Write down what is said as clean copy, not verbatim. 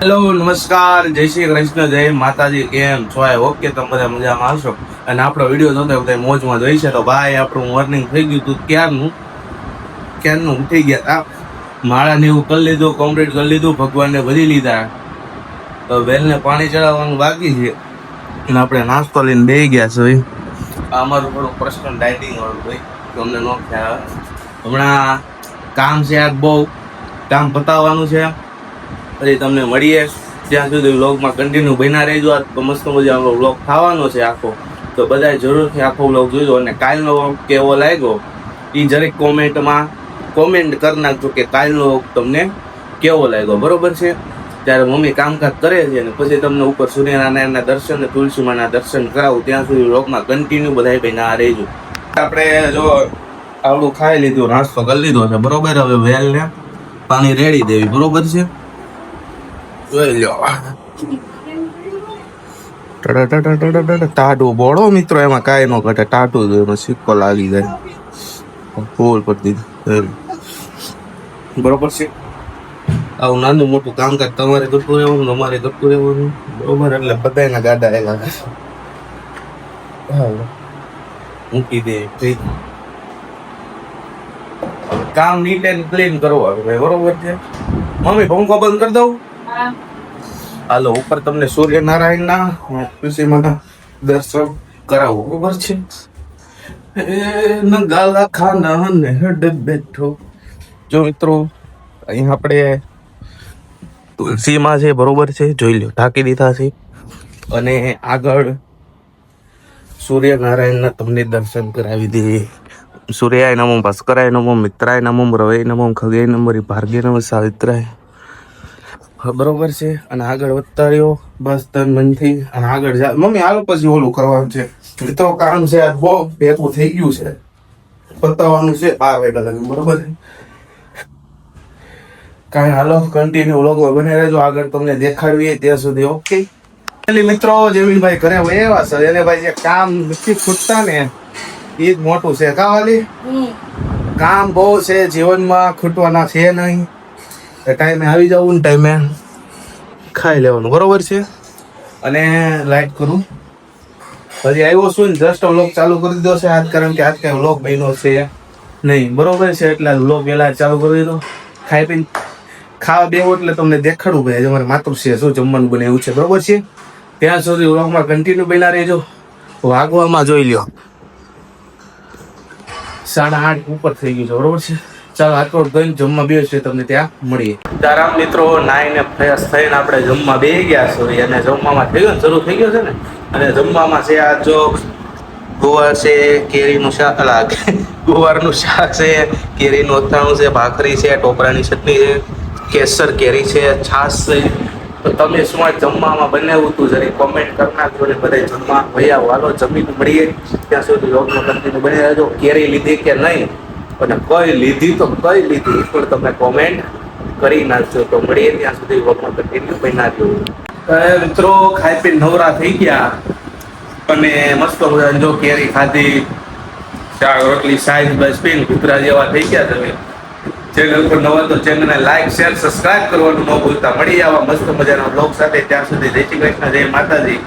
Hello, નમસ્કાર, જય શ્રી કૃષ્ણ, જય માતાજી. કેમ છો? ઓકે, તમે બધા મજામાં હશો. અને આપણો વિડીયો જોતો બધા મોજમાં જોઈ છે. તો ભાઈ આપણું મોર્નિંગ થઈ ગયું હતું ક્યારનું ઉઠી ગયા હતા. માળા ને એવું કરી લીધું, કમ્પ્લીટ કરી લીધું, ભગવાનને ભરી લીધા. તો વેલને પાણી ચડાવવાનું બાકી છે અને આપણે નાસ્તો લઈને બેસી ગયા છે. આ અમારું થોડું પર્સનલ ડાયટિંગ વાળું ભાઈ, તમને નો ખ્યાલ આવે. હમણાં કામ છે, આજ બહુ કામ પતાવવાનું છે. પછી તમને મળીએ, ત્યાં સુધી વ્લોગમાં કન્ટિન્યુ બન્યા રહેજો. આજ તો મસ્ત મજાનો વ્લોગ થવાનો છે આખો, તો બધા જરૂરથી આખો વ્લોગ જોજો. અને કાલનો વ્લોગ કેવો લાગ્યો એ જરીક કોમેન્ટ કરી નાખજો કે કાલનો વ્લોગ તમને કેવો લાગ્યો. બરોબર છે? ત્યારે મમ્મી કામકાજ કરે છે અને પછી તમને ઉપર સૂર્યનારાયણના દર્શન અને તુલસીમાના દર્શન કરાવું. ત્યાં સુધી વ્લોગમાં કન્ટિન્યુ બધા બન્યા રહેજો. આપણે જો આવડું ખાઈ લીધું, નાસ્તો કરી લીધો છે. બરોબર, હવે વેલને પાણી રેડી દેવી. બરોબર છે? ટાટું બોળો મિત્રો, એમાં કાંઈ ન ઘટે. ટાટું જો એમાં સિક્કો લાગી જાય, ફૂલ પડતી. બરોબર છે? આવું નાનું મોટું કામકાજ તમારે કરતું રહેવાનું, અમારે કરતું રહેવાનું. બરોબર, એટલે બધાના ગાડા એલા મૂકી દે. કામ નીટ એન્ડ ક્લીન કરવાનું. બરોબર છે? મમ્મી, પંખો બંધ કરી દઉં? હાલો, ઉપર તમને સૂર્યનારાયણના તુલસીમાના દર્શન કરાવો. બરોબર છે? ગાલા ખાના ને હેડ બેઠો. જો મિત્રો, અહીં આપણે તુલસીમાં છે. બરોબર છે? જોઈ લો, ઢાંકી દીધા છે. અને આગળ સૂર્યનારાયણના તમને દર્શન કરાવી દે. સૂર્યાય નમો, ભાસ્કરાય નમો, મિત્રાય નમો, રવે નમો, ખગે નમો, ભાર્ગે નમો, સાવિત્રાય. બરોબર છે? અને આગળ વધતા રહ્યો બસ તન મનથી. અને આગળ જા મમ્મી, હાલો પછી ઓલું કરવાનું છે. મિત્રો કામ છે, આ બહુ ભેગું થઈ ગયું છે, પતાવવાનું છે 12 વાગ્યા લગી. બરોબર છે? કાંઈ હાલો, કન્ટિન્યુ વ્લોગમાં બને રહેજો. આગળ તમને દેખાડવીએ ત્યાં સુધી. ઓકે મિત્રો, જમીનભાઈ ઘરે એવા છે. એને ભાઈ જે કામ નથી ખૂટતા ને એ જ મોટું છે. કાવાલી કામ બહુ છે જીવનમાં, ખૂટવાના છે નહીં. ટાઈમે આવી જવું ને ટાઈમે ખાઈ લેવાનું. બરોબર છે? અને લાઈક કરું, હજી આવ્યો છું ને જસ્ટ વ્લોગ ચાલુ કરી દીધો છે આજ, કારણ કે આજ કઈ વ્લોગ બન્યો છે નહીં. બરોબર છે? એટલે વ્લોગ વહેલા ચાલુ કરી દીધો. ખાઈ પીને ખાવા બેવો એટલે તમને દેખાડું ભાઈ અમારે માતૃશ્રી શું જમવાનું બને એવું છે. બરોબર છે? ત્યાં સુધી વ્લોગમાં કન્ટિન્યુ બન્યા રહેજો. વાગવામાં જોઈ લ્યો 8:30 ઉપર થઈ ગયું છે. બરોબર છે? ચાલો આટલો ગઈને જમવા બે છે, તમને ત્યાં મળીએ. તારા મિત્રો નાઈને ફ્રેશ થઈને આપણે જમવા બેસી ગયા છીએ. અને જમવામાં થઈ ગયો ને, શરૂ થઈ ગયો છે ને. અને જમવામાં છે આ જો ગુવાર છે, કેરીનું શાક, ગુવારનું શાક છે, કેરીનું અથાણું છે, ભાખરી છે, ટોપરાની ચટણી છે, કેસર કેરી છે, છાશ છે. તો તમે શું આ જમવામાં બનાવ્યું હતું જરી કોમેન્ટ કરી નાખજો. ને બધા જમવા ભૈયા વાલો જમીને મળીએ. ત્યાં સુધી લોગમાં કન્ટિન્યુ બની રહેજો. કેરી લીધી કે નહીં અને કઈ લીધી તો કઈ લીધી પણ તમે કોમેન્ટ કરી નાખજો. તો મળીએ ત્યાં સુધી લોગમાં કન્ટિન્યુ બની નાખજો. મિત્રો ખાઈ પીને નવરા થઈ ગયા અને મસ્ત જો કેરી ખાધી, શાક રોટલી સાઈઝ બસ પીને કૂતરા જેવા થઈ ગયા. તમે ચેનલ પર નવા તો ચેનલને લાઈક, શેર, સબસ્ક્રાઇબ કરવાનું ન ભૂલતા. મળી આવા મસ્ત મજાના બ્લોગ સાથે. ત્યાં સુધી જય શ્રી કૃષ્ણ, જય માતાજી.